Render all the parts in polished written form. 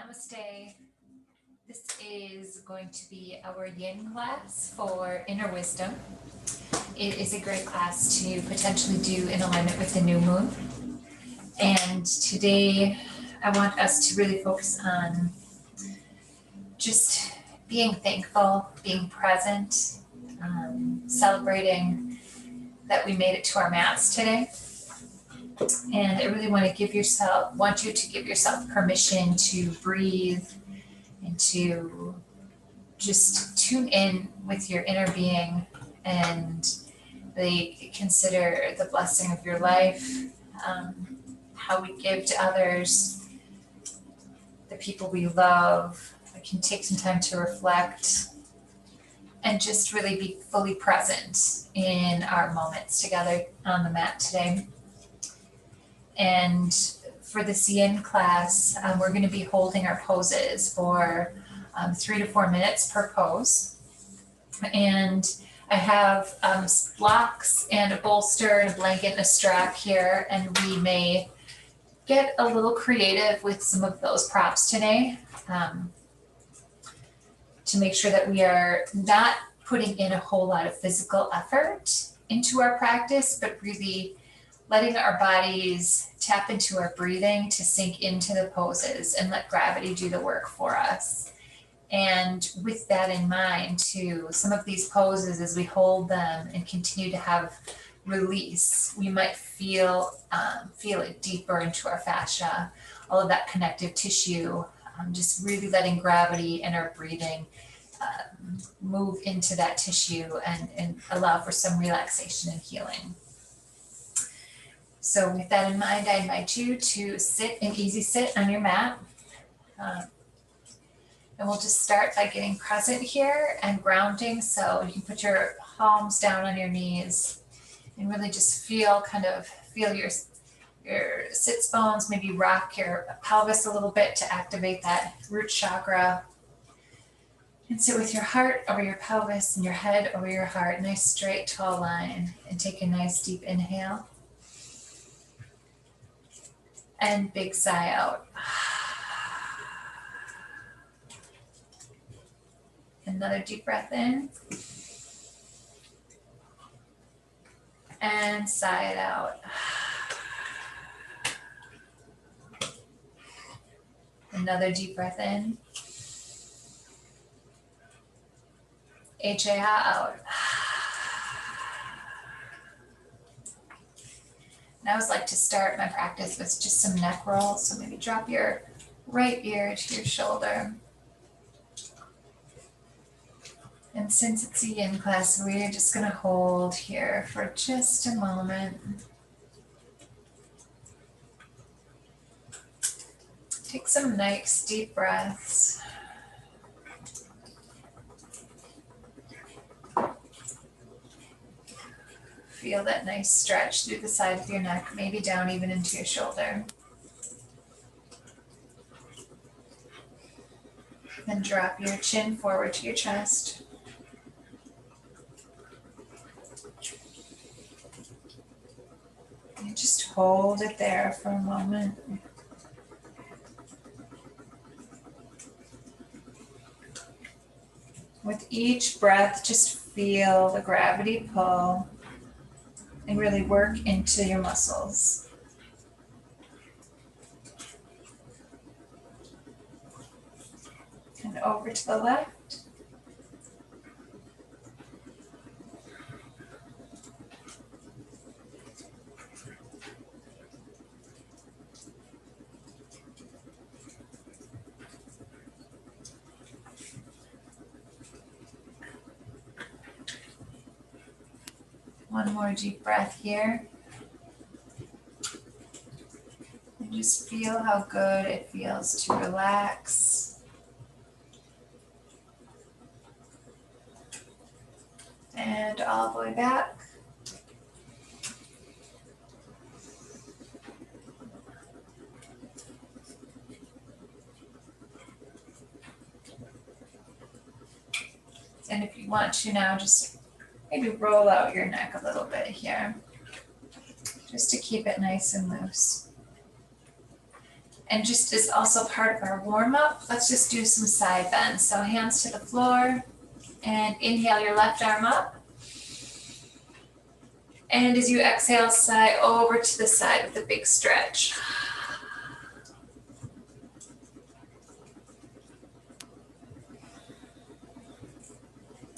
Namaste. This is going to be our yin class for inner wisdom. It is a great class to potentially do in alignment with the new moon. And today I want us to really focus on just being thankful, being present, celebrating that we made it to our mats today. And I really want you to give yourself permission to breathe and to just tune in with your inner being and really consider the blessing of your life, how we give to others, the people we love. I can take some time to reflect and just really be fully present in our moments together on the mat today. And for this yin class, we're going to be holding our poses for 3 to 4 minutes per pose. And I have blocks and a bolster and a blanket and a strap here, and we may get a little creative with some of those props today to make sure that we are not putting in a whole lot of physical effort into our practice, but really letting our bodies tap into our breathing to sink into the poses and let gravity do the work for us. And with that in mind too, some of these poses, as we hold them and continue to have release, we might feel it deeper into our fascia, all of that connective tissue, just really letting gravity and our breathing move into that tissue and allow for some relaxation and healing. So with that in mind, I invite you to sit an easy sit on your mat. And we'll just start by getting present here and grounding. So you can put your palms down on your knees and really just feel your sits bones, maybe rock your pelvis a little bit to activate that root chakra. And sit with your heart over your pelvis and your head over your heart, nice straight tall line, and take a nice deep inhale. And big sigh out. Another deep breath in. And sigh it out. Another deep breath in. Exhale out. And I always like to start my practice with just some neck rolls. So maybe drop your right ear to your shoulder. And since it's a yin class, we're just going to hold here for just a moment. Take some nice deep breaths. Feel that nice stretch through the side of your neck, maybe down even into your shoulder. Then drop your chin forward to your chest. And just hold it there for a moment. With each breath, just feel the gravity pull and really work into your muscles. And over to the left. One more deep breath here. And just feel how good it feels to relax. And all the way back. And if you want to now, just maybe roll out your neck a little bit here, just to keep it nice and loose. And just as also part of our warm up, let's just do some side bends. So hands to the floor and inhale your left arm up. And as you exhale, sigh over to the side with a big stretch.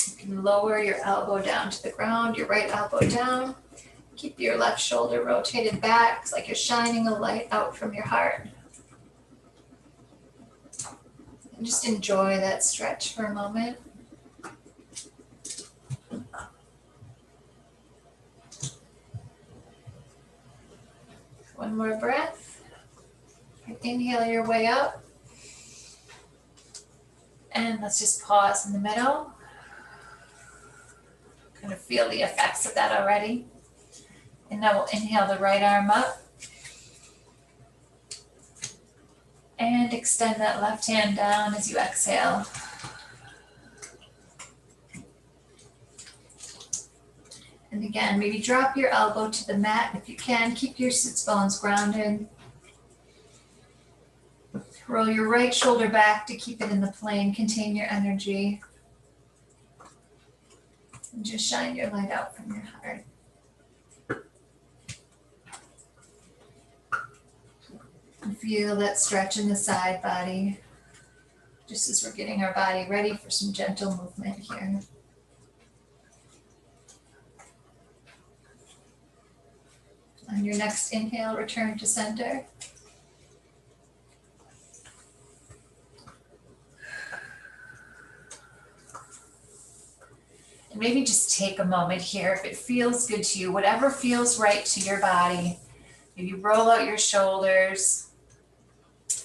You can lower your elbow down to the ground, your right elbow down. Keep your left shoulder rotated back. It's like you're shining a light out from your heart. And just enjoy that stretch for a moment. One more breath. Inhale your way up. And let's just pause in the middle. Kind of feel the effects of that already. And now we'll inhale the right arm up. And extend that left hand down as you exhale. And again, maybe drop your elbow to the mat if you can. Keep your sits bones grounded. Roll your right shoulder back to keep it in the plane. Contain your energy. And just shine your light out from your heart. And feel that stretch in the side body, just as we're getting our body ready for some gentle movement here. On your next inhale, return to center. And maybe just take a moment here, if it feels good to you, whatever feels right to your body. Maybe roll out your shoulders.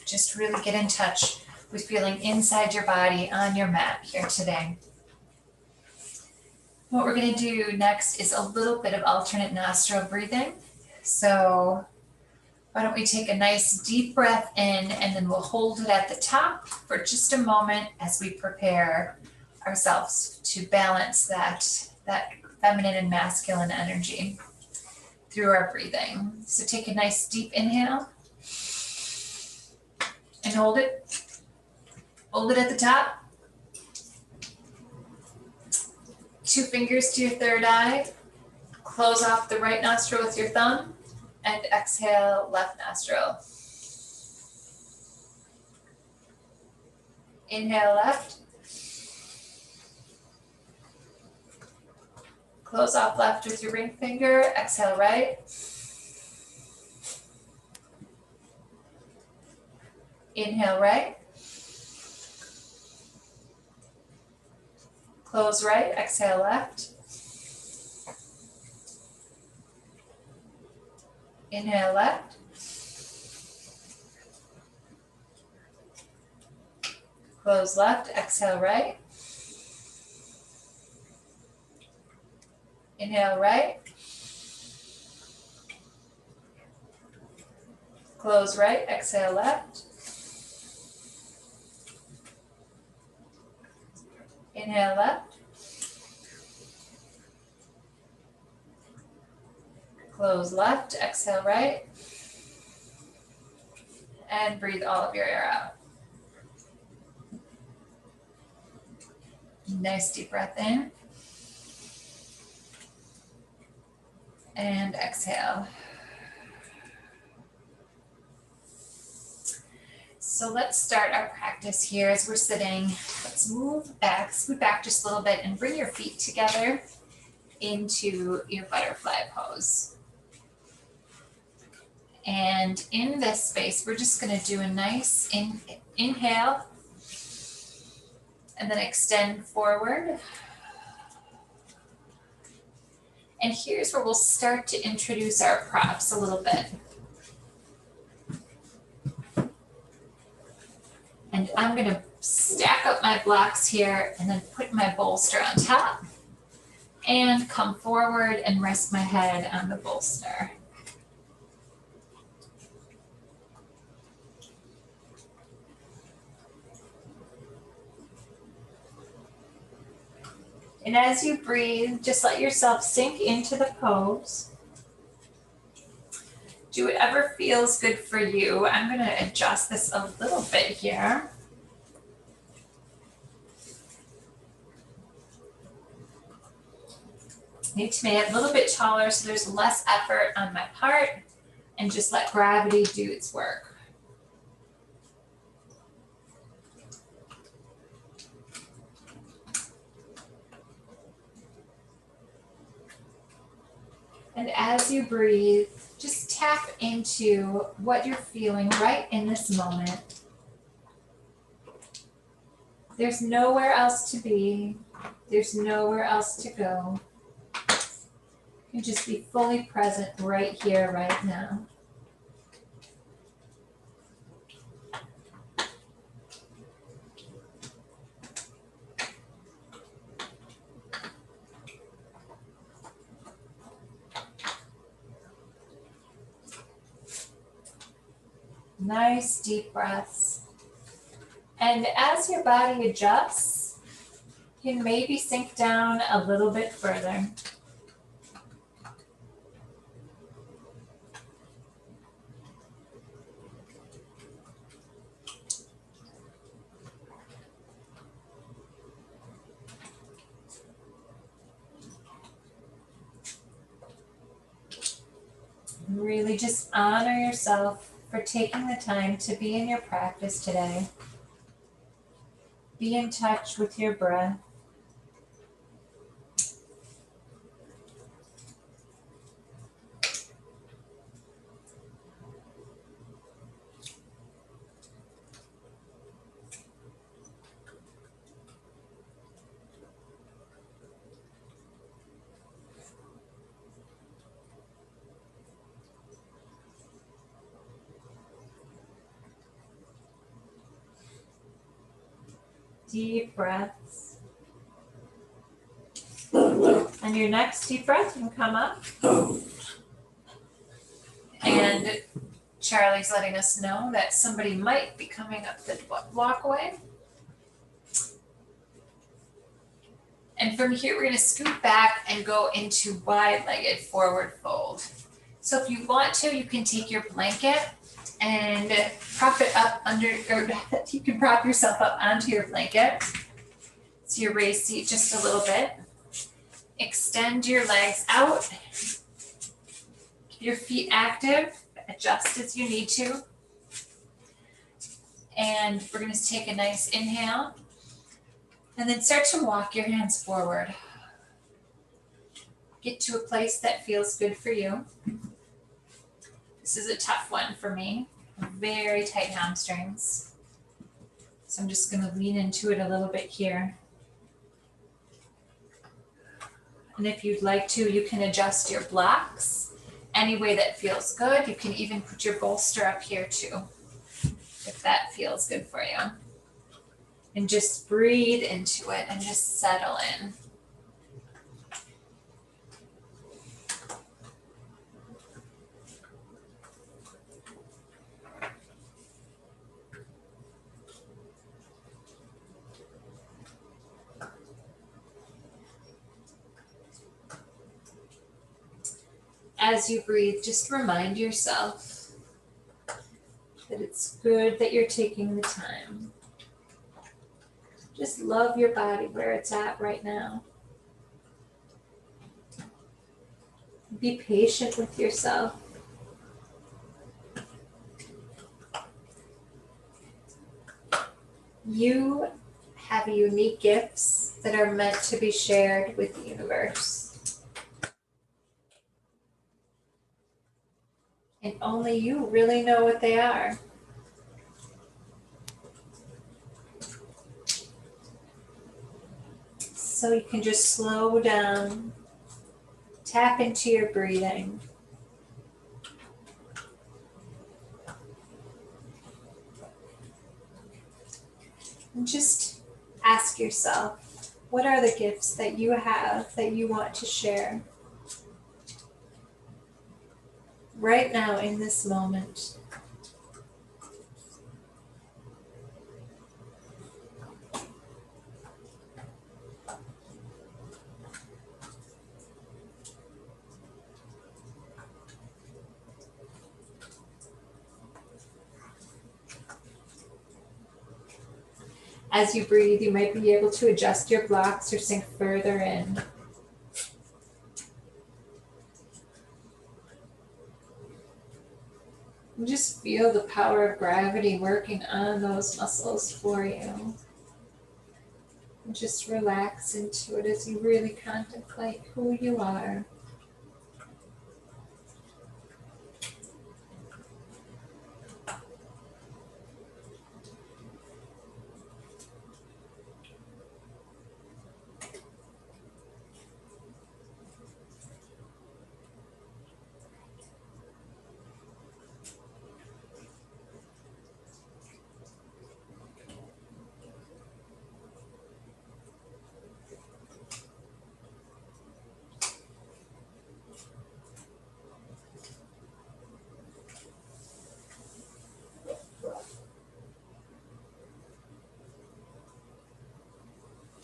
Just really get in touch with feeling inside your body on your mat here today. What we're going to do next is a little bit of alternate nostril breathing. So why don't we take a nice deep breath in, and then we'll hold it at the top for just a moment as we prepare ourselves to balance that feminine and masculine energy through our breathing. So take a nice deep inhale and hold it. Hold it at the top. 2 fingers to your third eye. Close off the right nostril with your thumb and exhale left nostril. Inhale left. Close off left with your ring finger. Exhale right. Inhale right. Close right. Exhale left. Inhale left. Close left. Exhale right. Inhale right. Close right. Exhale left. Inhale left. Close left. Exhale right. And breathe all of your air out. Nice deep breath in. And exhale. So let's start our practice here as we're sitting. Let's scoot back just a little bit and bring your feet together into your butterfly pose. And in this space, we're just going to do a nice inhale and then extend forward. And here's where we'll start to introduce our props a little bit. And I'm going to stack up my blocks here and then put my bolster on top and come forward and rest my head on the bolster. And as you breathe, just let yourself sink into the pose. do whatever feels good for you. I'm going to adjust this a little bit here. Need to make it a little bit taller so there's less effort on my part, and just let gravity do its work. And as you breathe, just tap into what you're feeling right in this moment. There's nowhere else to be. There's nowhere else to go. You can just be fully present right here, right now. Nice deep breaths. And as your body adjusts, you can maybe sink down a little bit further. Really just honor yourself for taking the time to be in your practice today. Be in touch with your breath. Deep breaths. And your next deep breath, you can come up. And Charlie's letting us know that somebody might be coming up the walkway. And from here, we're going to scoot back and go into wide-legged forward fold. So if you want to, you can take your blanket and prop it up under, or you can prop yourself up onto your blanket. So you raise seat just a little bit. Extend your legs out. Keep your feet active. Adjust as you need to. And we're going to take a nice inhale. And then start to walk your hands forward. Get to a place that feels good for you. This is a tough one for me. Very tight hamstrings. So I'm just going to lean into it a little bit here. And if you'd like to, you can adjust your blocks any way that feels good. You can even put your bolster up here too, if that feels good for you. And just breathe into it and just settle in. As you breathe, just remind yourself that it's good that you're taking the time. Just love your body where it's at right now. Be patient with yourself. You have unique gifts that are meant to be shared with the universe. And only you really know what they are. So you can just slow down, tap into your breathing. And just ask yourself, what are the gifts that you have that you want to share? Right now in this moment. As you breathe, you might be able to adjust your blocks or sink further in. And just feel the power of gravity working on those muscles for you. And just relax into it as you really contemplate who you are.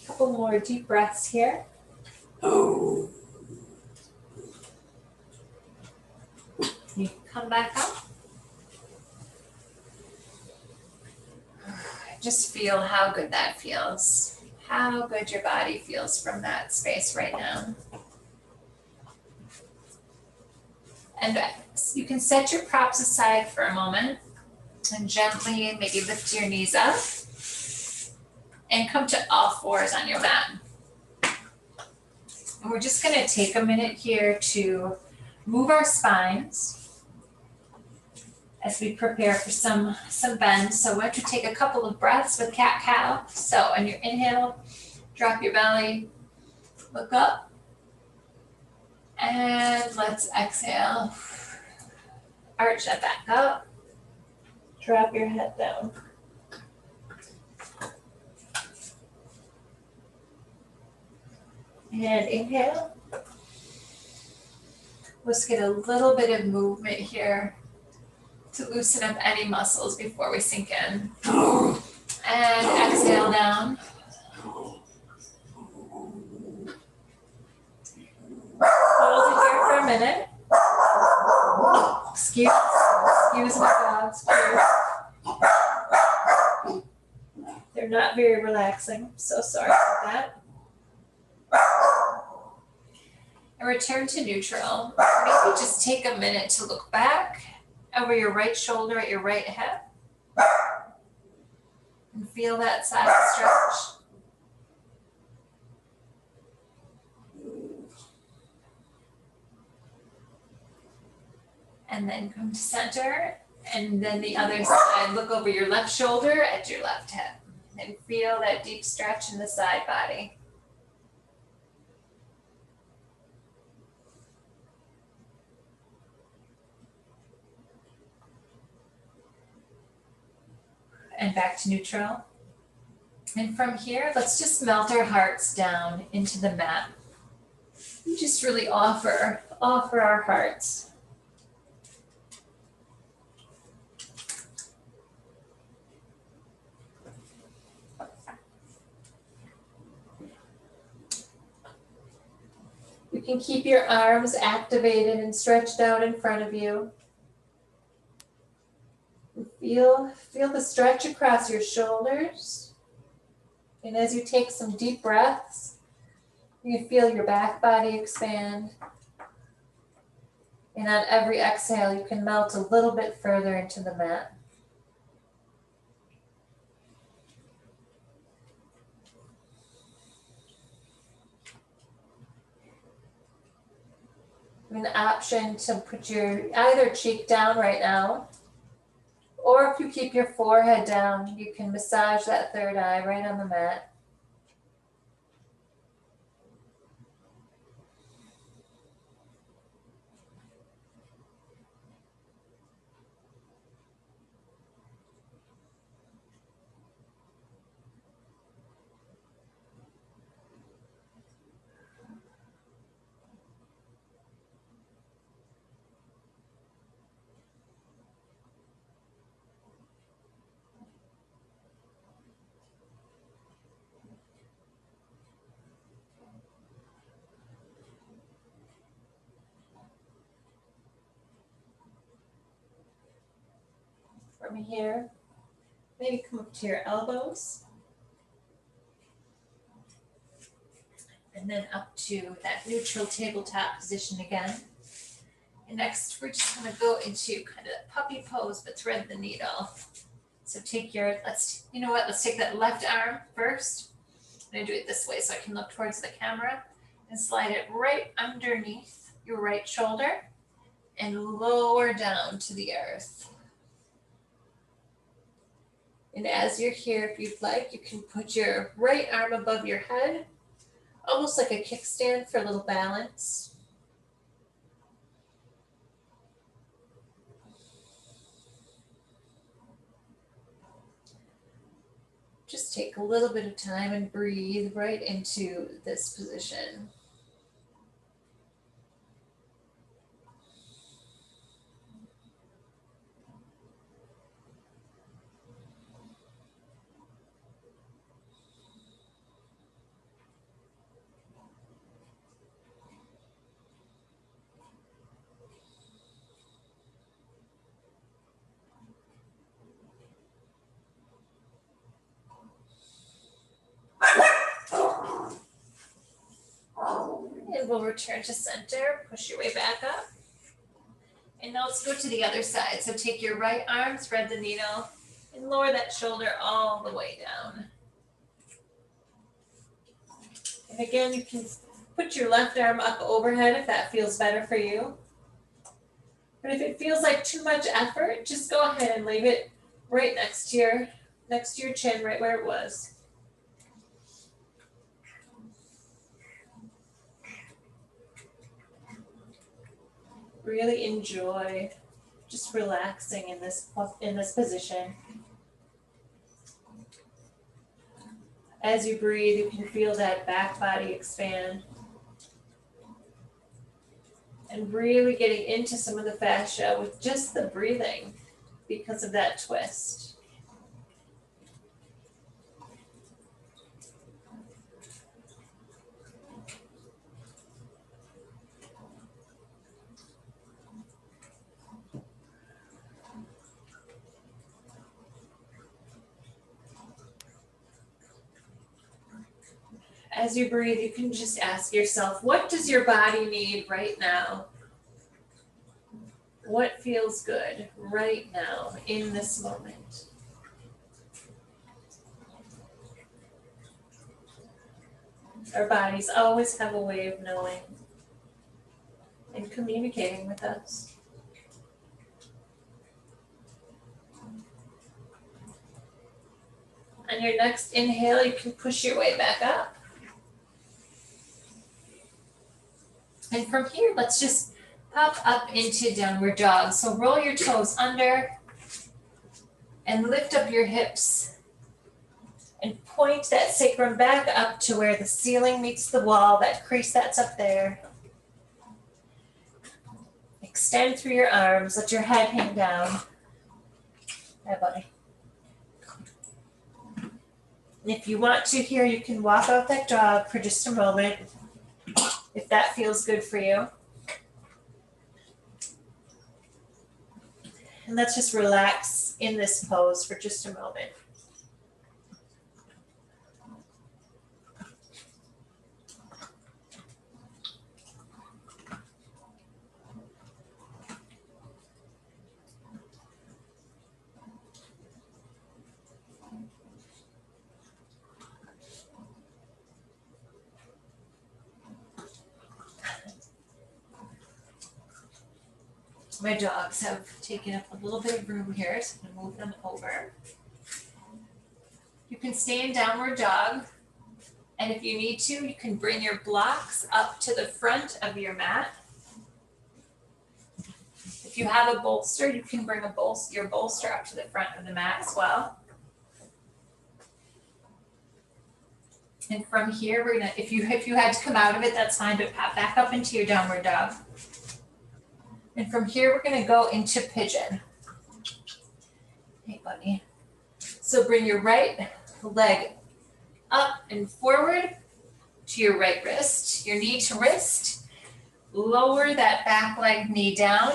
Couple more deep breaths here. You can come back up. Just feel how good that feels. How good your body feels from that space right now. And you can set your props aside for a moment and gently maybe lift your knees up and come to all fours on your mat. And we're just gonna take a minute here to move our spines as we prepare for some bend. So why don't you take a couple of breaths with CatCow. So on your inhale, drop your belly, look up, and let's exhale. Arch that back up, drop your head down. And inhale. Let's get a little bit of movement here to loosen up any muscles before we sink in. And exhale down. Hold it here for a minute. Excuse my dogs, please. They're not very relaxing. So sorry about that. And return to neutral. Maybe just take a minute to look back over your right shoulder at your right hip. And feel that side stretch. And then come to center. And then the other side, look over your left shoulder at your left hip. And feel that deep stretch in the side body. And back to neutral. And from here, let's just melt our hearts down into the mat. And just really offer our hearts. You can keep your arms activated and stretched out in front of you. Feel the stretch across your shoulders. And as you take some deep breaths, you can feel your back body expand. And on every exhale, you can melt a little bit further into the mat. An option to put your either cheek down right now, or if you keep your forehead down, you can massage that third eye right on the mat. From here, maybe come up to your elbows And then up to that neutral tabletop position again. And next, we're just gonna go into kind of that puppy pose, but thread the needle. So take your, let's take that left arm first. I'm gonna do it this way so I can look towards the camera and slide it right underneath your right shoulder and lower down to the earth. And as you're here, if you'd like, you can put your right arm above your head, almost like a kickstand for a little balance. Just take a little bit of time and breathe right into this position. And we'll return to center, push your way back up. And now let's go to the other side. So take your right arm, thread the needle, and lower that shoulder all the way down. And again, you can put your left arm up overhead if that feels better for you. But if it feels like too much effort, just go ahead and leave it right next to your chin, right where it was. Really enjoy just relaxing in this position. As you breathe, you can feel that back body expand. And really getting into some of the fascia with just the breathing because of that twist. As you breathe, you can just ask yourself, what does your body need right now? What feels good right now in this moment? Our bodies always have a way of knowing and communicating with us. On your next inhale, you can push your way back up. And from here, let's just pop up into downward dog. So roll your toes under and lift up your hips and point that sacrum back up to where the ceiling meets the wall, that crease that's up there. Extend through your arms, let your head hang down. Hi, buddy. And if you want to here, you can walk out that dog for just a moment, if that feels good for you. And let's just relax in this pose for just a moment. My dogs have taken up a little bit of room here, so I'm gonna move them over. You can stay in downward dog, and if you need to, you can bring your blocks up to the front of your mat. If you have a bolster, you can bring your bolster up to the front of the mat as well. And from here, we're gonna, if you had to come out of it, that's fine, but pop back up into your downward dog. And from here, we're gonna go into pigeon. Hey, buddy. So bring your right leg up and forward to your right wrist, your knee to wrist. Lower that back leg, knee down.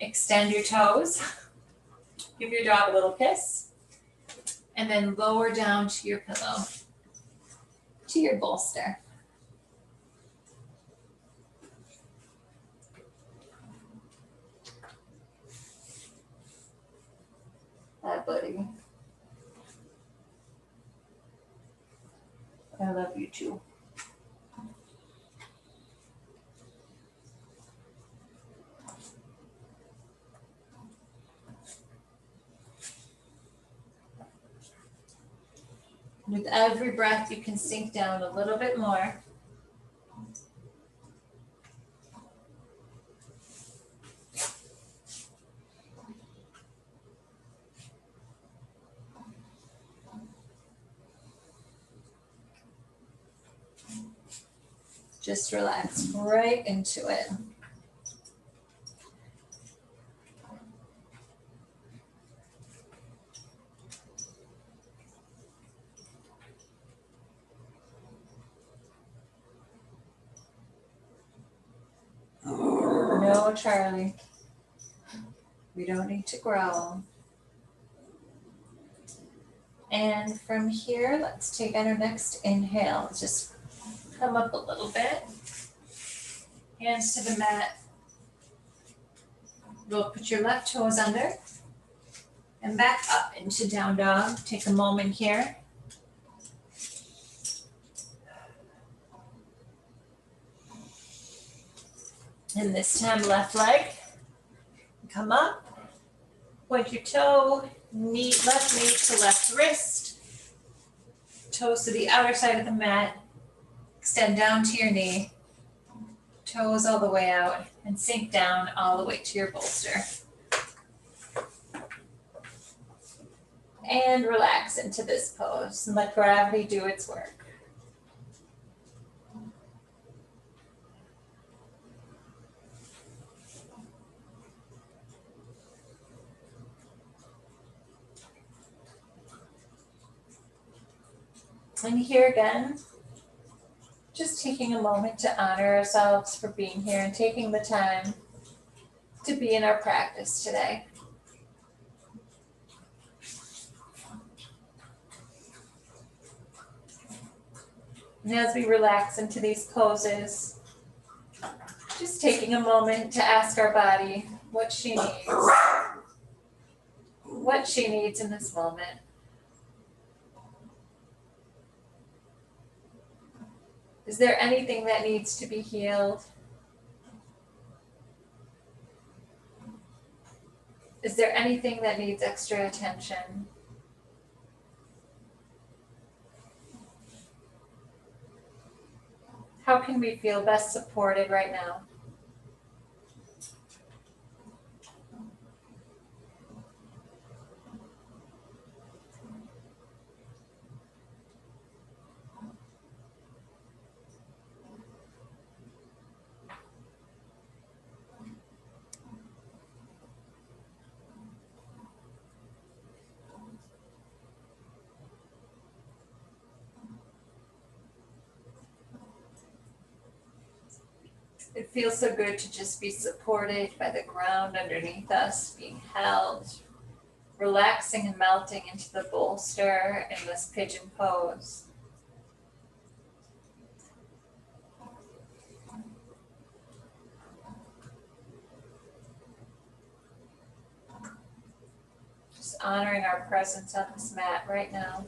Extend your toes. Give your dog a little kiss. And then lower down to your pillow. to your bolster. Hi, buddy. I love you too. With every breath, you can sink down a little bit more. Just relax right into it. No, Charlie. We don't need to growl. And from here, let's take on our next inhale. Just come up a little bit. Hands to the mat. Roll, put your left toes under. And back up into down dog. Take a moment here. And this time, left leg. Come up. Point your toe, left knee to left wrist. Toes to the outer side of the mat. Extend down to your knee. Toes all the way out. And sink down all the way to your bolster. And relax into this pose and let gravity do its work. And here again, just taking a moment to honor ourselves for being here and taking the time to be in our practice today. And as we relax into these poses, just taking a moment to ask our body what she needs. What she needs in this moment. Is there anything that needs to be healed? Is there anything that needs extra attention? How can we feel best supported right now? It feels so good to just be supported by the ground underneath us, being held, relaxing and melting into the bolster in this pigeon pose. Just honoring our presence on this mat right now.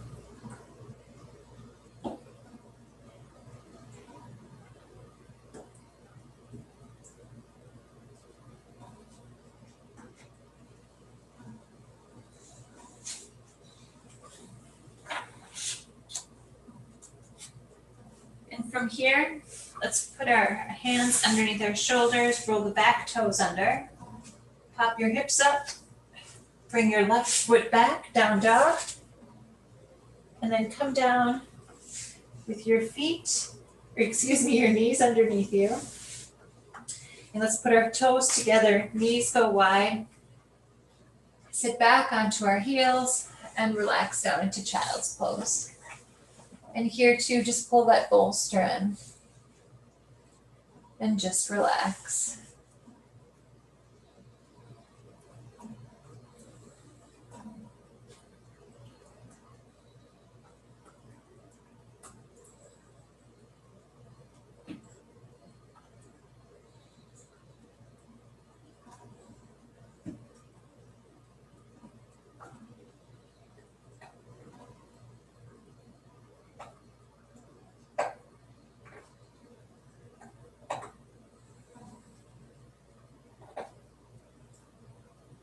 And from here, let's put our hands underneath our shoulders, roll the back toes under, pop your hips up, bring your left foot back, down dog, and then come down with your feet, your knees underneath you. And let's put our toes together, knees go wide, sit back onto our heels, and relax down into child's pose. And here too, just pull that bolster in and just relax.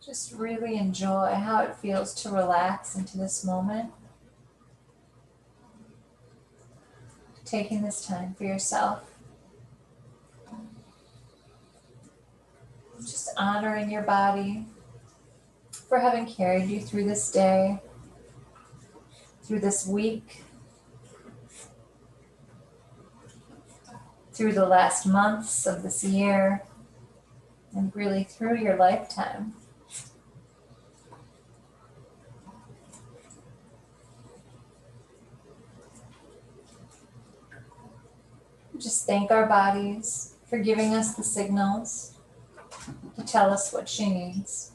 Just really enjoy how it feels to relax into this moment. Taking this time for yourself. Just honoring your body for having carried you through this day, through this week, through the last months of this year, and really through your lifetime. Just thank our bodies for giving us the signals to tell us what she needs.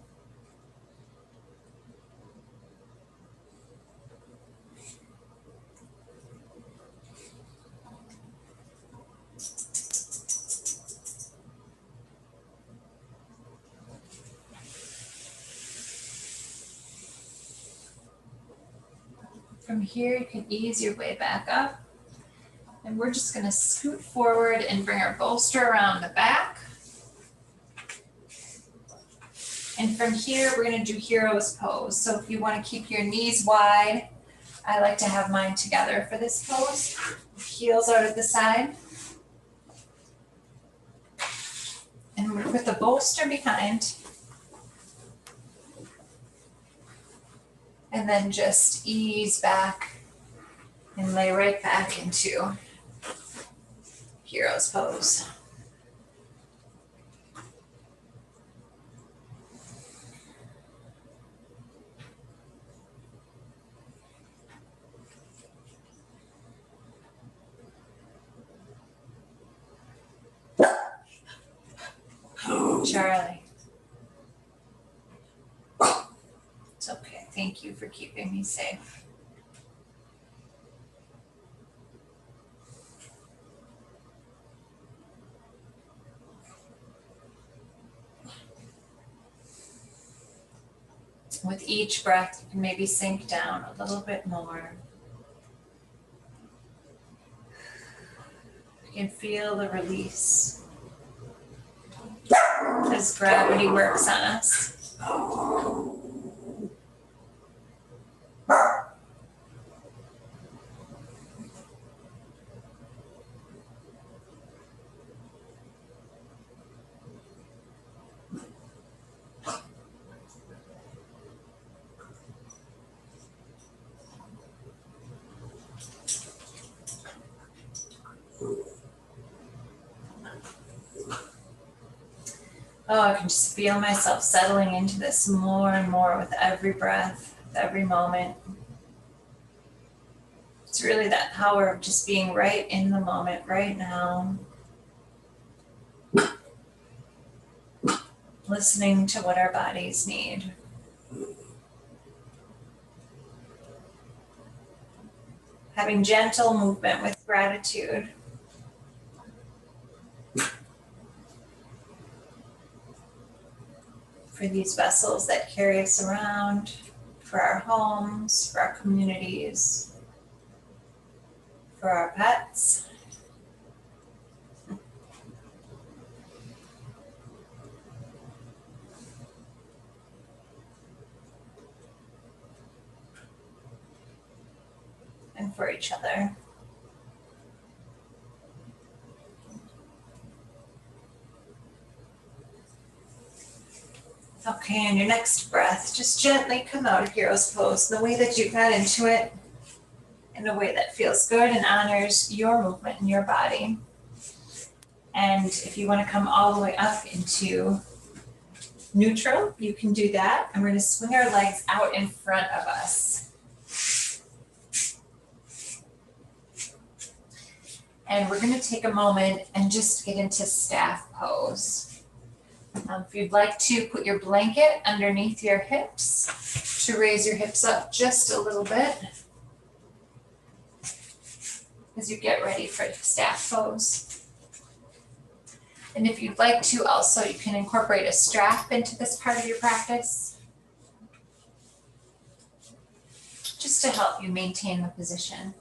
From here, you can ease your way back up. And we're just going to scoot forward and bring our bolster around the back. And from here, we're going to do hero's pose. So if you want to keep your knees wide, I like to have mine together for this pose. Heels out at the side. And we're going to put the bolster behind. And then just ease back and lay right back into hero's pose. Charlie. It's okay. Thank you for keeping me safe. With each breath, you can maybe sink down a little bit more. You can feel the release as gravity works on us. Oh, I can just feel myself settling into this more and more with every breath, with every moment. It's really that power of just being right in the moment, right now. Listening to what our bodies need. Having gentle movement with gratitude. For these vessels that carry us around, for our homes, for our communities, for our pets. And for each other. Okay, and your next breath, just gently come out of hero's pose the way that you got into it, in a way that feels good and honors your movement in your body. And if you want to come all the way up into neutral, you can do that. And we're going to swing our legs out in front of us. And we're going to take a moment and just get into staff pose. If you'd like to put your blanket underneath your hips to raise your hips up just a little bit as you get ready for staff pose. And if you'd like to also, you can incorporate a strap into this part of your practice just to help you maintain the position.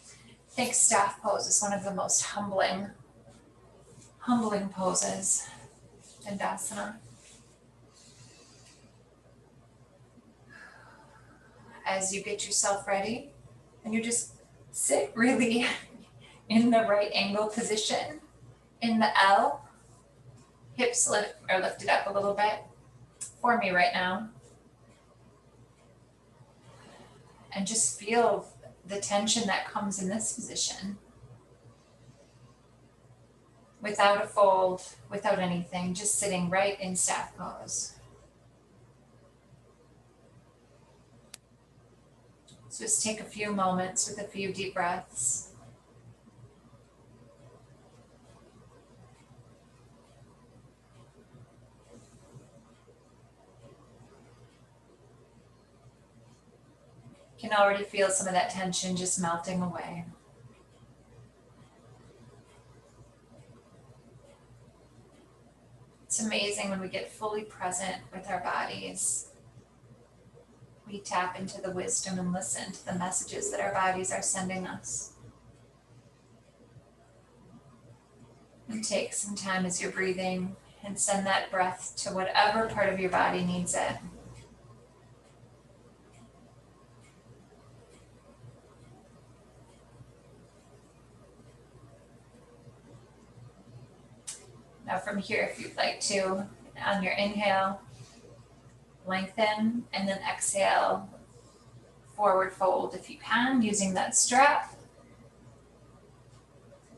I think staff pose is one of the most humbling poses in asana. as you get yourself ready, and you just sit really in the right angle position, in the L. Hips are lifted up a little bit for me right now. And just feel the tension that comes in this position. Without a fold, without anything, just sitting right in staff pose. So just take a few moments with a few deep breaths. You can already feel some of that tension just melting away. It's amazing when we get fully present with our bodies. We tap into the wisdom and listen to the messages that our bodies are sending us. And take some time as you're breathing and send that breath to whatever part of your body needs it. Now from here, if you'd like to, on your inhale, lengthen, and then exhale, forward fold if you can, using that strap.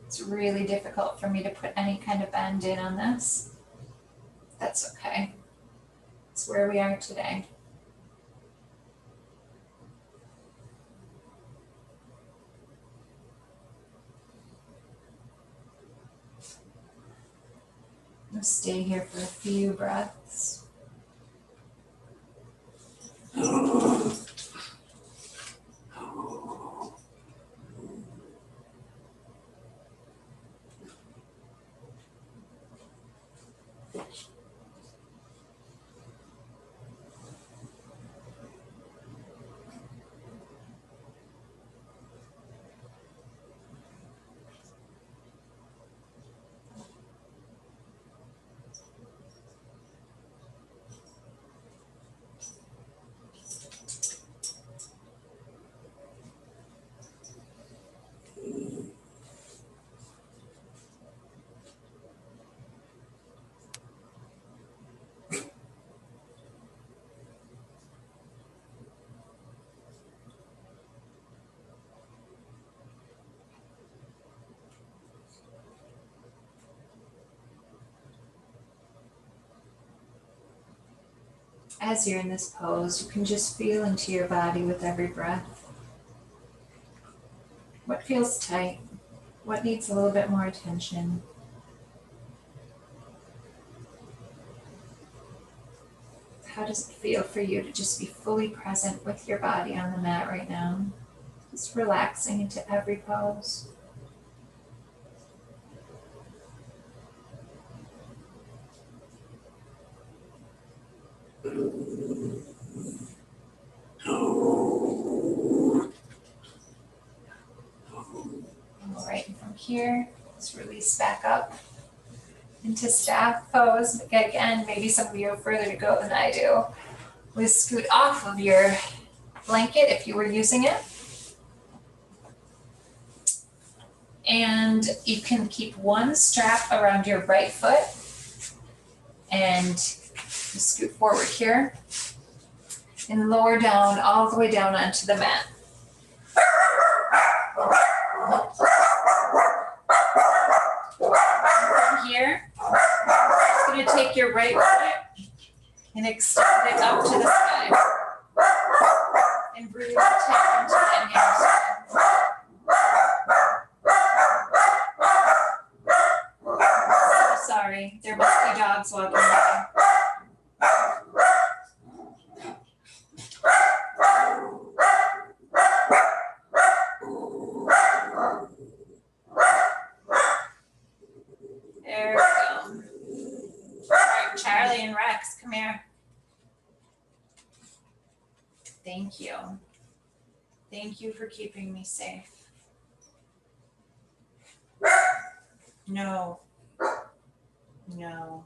It's really difficult for me to put any kind of bend in on this. That's okay. It's where we are today. We'll stay here for a few breaths. As you're in this pose, you can just feel into your body with every breath. What feels tight? What needs a little bit more attention? How does it feel for you to just be fully present with your body on the mat right now? Just relaxing into every pose. All right, and from here, let's release back up into staff pose. Again, maybe some of you have further to go than I do. We'll scoot off of your blanket if you were using it. And you can keep one strap around your right foot and scoot forward here and lower down all the way down onto the mat. From here, you're going to take your right foot and extend it up to the sky. And really tap into that hamstring. So sorry, there must be dogs walking by. There we go. All right, Charlie and Rex, come here. Thank you. Thank you for keeping me safe. No. No.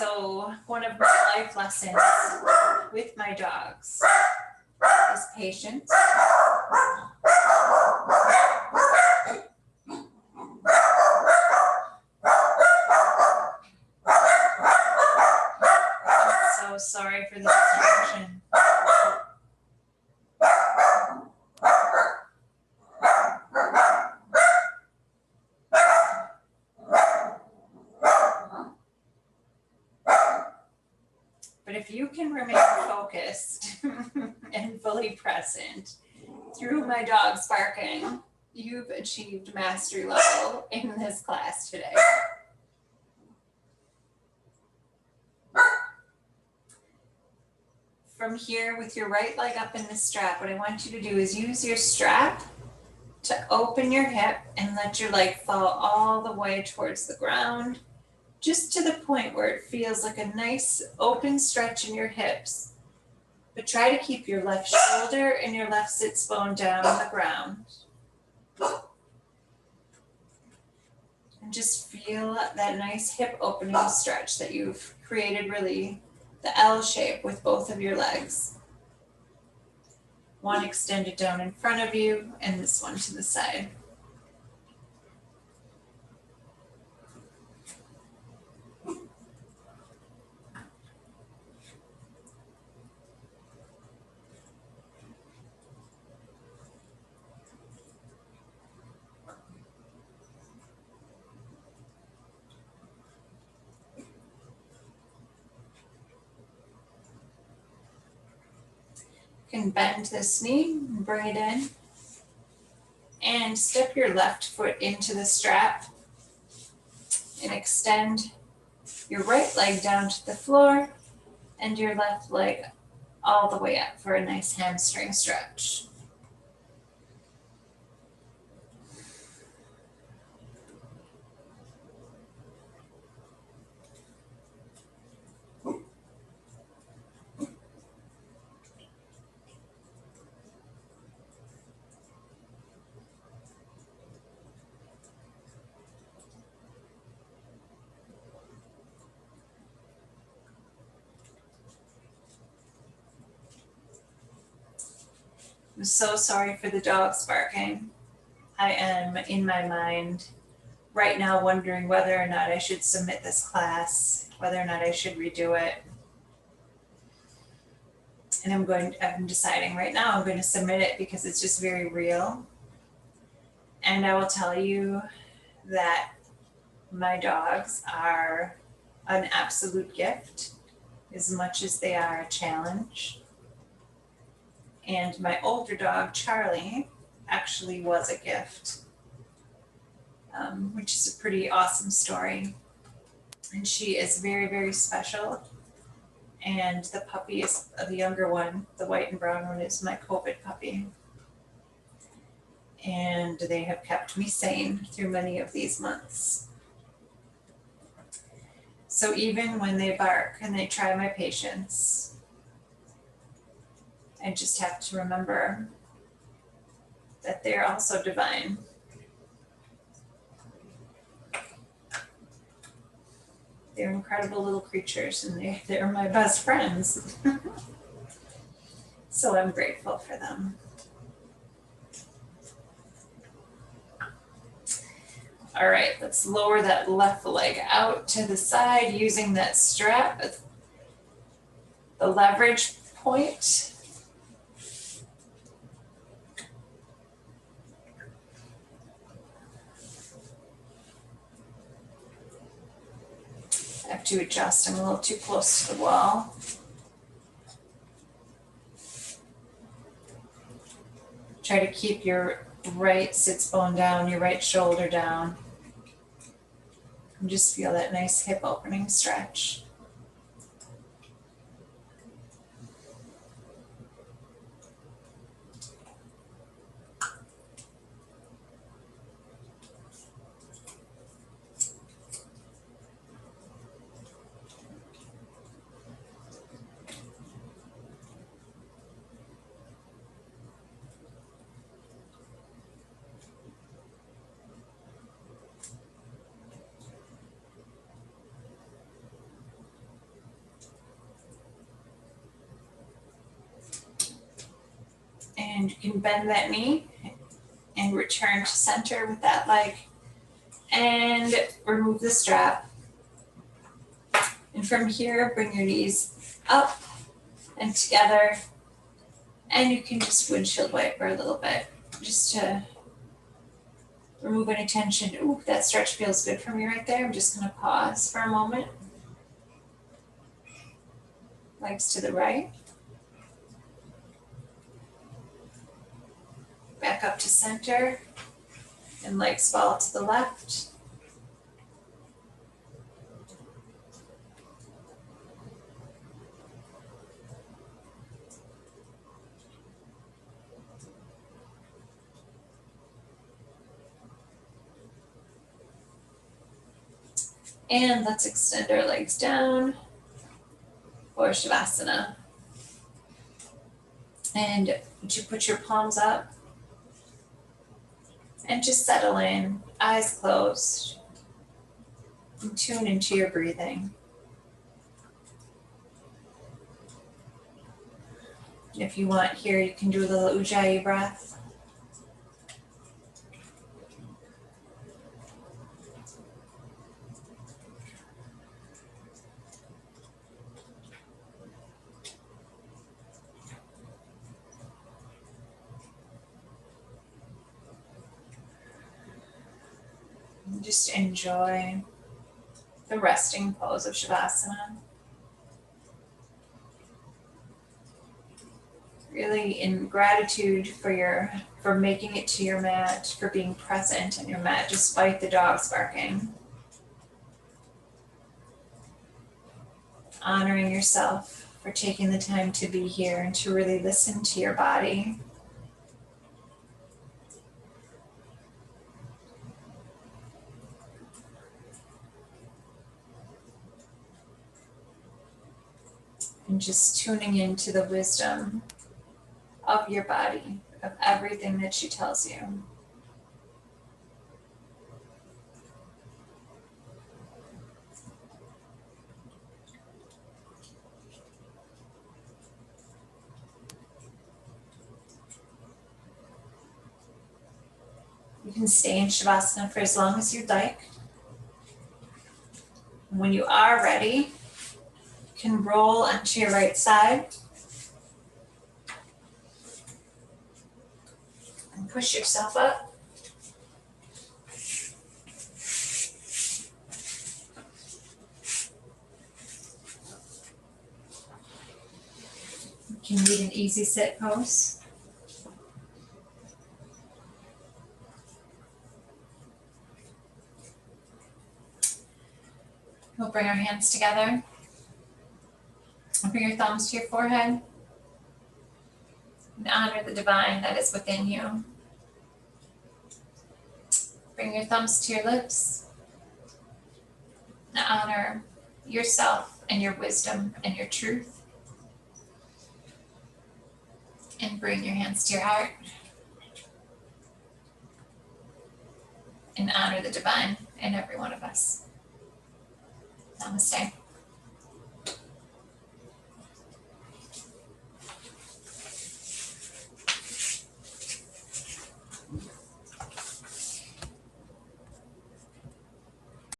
So one of my life lessons with my dogs is patience. I'm so sorry for the distraction. But if you can remain focused and fully present through my dog's barking, you've achieved mastery level in this class today. From here, with your right leg up in the strap, what I want you to do is use your strap to open your hip and let your leg fall all the way towards the ground, just to the point where it feels like a nice open stretch in your hips. But try to keep your left shoulder and your left sits bone down on the ground. And just feel that nice hip opening stretch that you've created, really the L shape with both of your legs. One extended down in front of you and this one to the side. You can bend this knee and bring it in. And step your left foot into the strap and extend your right leg down to the floor and your left leg all the way up for a nice hamstring stretch. I'm so sorry for the dogs barking. I am in my mind right now wondering whether or not I should submit this class, whether or not I should redo it. And I'm deciding right now I'm going to submit it because it's just very real. And I will tell you that my dogs are an absolute gift as much as they are a challenge. And my older dog, Charlie, actually was a gift, which is a pretty awesome story. And she is very, very special. And the puppy is the younger one, the white and brown one, is my COVID puppy. And they have kept me sane through many of these months. So even when they bark and they try my patience, I just have to remember that they're also divine. They're incredible little creatures and they're my best friends. So I'm grateful for them. All right, let's lower that left leg out to the side using that strap as the leverage point. I have to adjust, I'm a little too close to the wall. Try to keep your right sits bone down, your right shoulder down. And just feel that nice hip opening stretch. And you can bend that knee and return to center with that leg. And remove the strap. And from here, bring your knees up and together. And you can just windshield wiper a little bit, just to remove any tension. Ooh, that stretch feels good for me right there. I'm just gonna pause for a moment. Legs to the right. Back up to center. And legs fall to the left. And let's extend our legs down for Shavasana. And would you put your palms up and just settle in, eyes closed, and tune into your breathing. If you want here, you can do a little Ujjayi breath. And just enjoy the resting pose of Shavasana. Really in gratitude for making it to your mat, for being present on your mat despite the dogs barking. Honoring yourself for taking the time to be here and to really listen to your body. And just tuning into the wisdom of your body, of everything that she tells you. You can stay in Shavasana for as long as you'd like. When you are ready, you can roll onto your right side and push yourself up. You can meet an easy sit pose. We'll bring our hands together. Bring your thumbs to your forehead. And honor the divine that is within you. Bring your thumbs to your lips. And honor yourself and your wisdom and your truth. And bring your hands to your heart. And honor the divine in every one of us. Namaste.